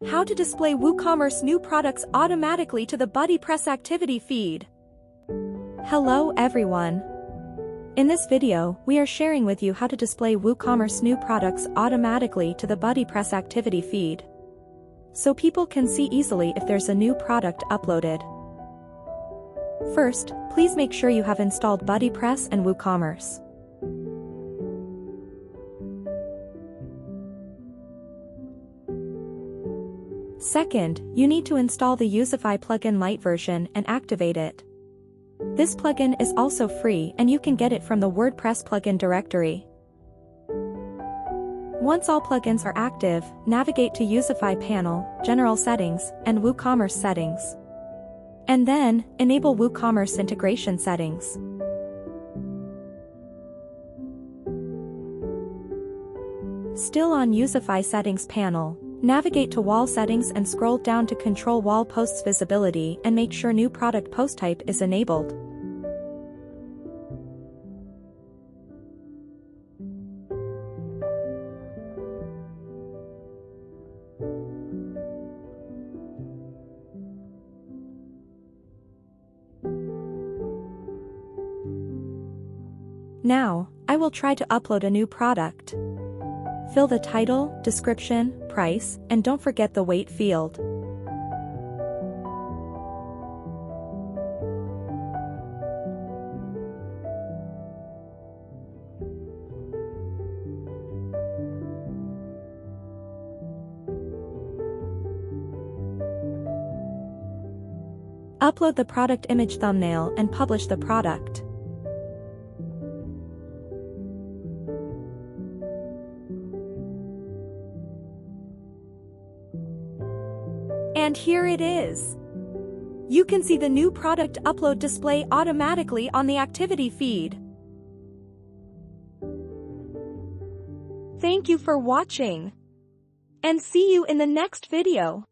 How to display WooCommerce new products automatically to the BuddyPress Activity Feed. Hello everyone. In this video, we are sharing with you how to display WooCommerce new products automatically to the BuddyPress Activity Feed, so people can see easily if there's a new product uploaded. First, please make sure you have installed BuddyPress and WooCommerce. Second, you need to install the Youzify plugin Lite version and activate it. This plugin is also free and you can get it from the WordPress plugin directory. Once all plugins are active, navigate to Youzify panel, General Settings, and WooCommerce Settings. And then, enable WooCommerce integration settings. Still on Youzify Settings panel, navigate to Wall Settings and scroll down to control Wall Posts visibility and make sure New Product Post Type is enabled. Now, I will try to upload a new product. Fill the title, description, price, and don't forget the weight field. Upload the product image thumbnail and publish the product. And here it is. You can see the new product upload display automatically on the activity feed. Thank you for watching. And see you in the next video.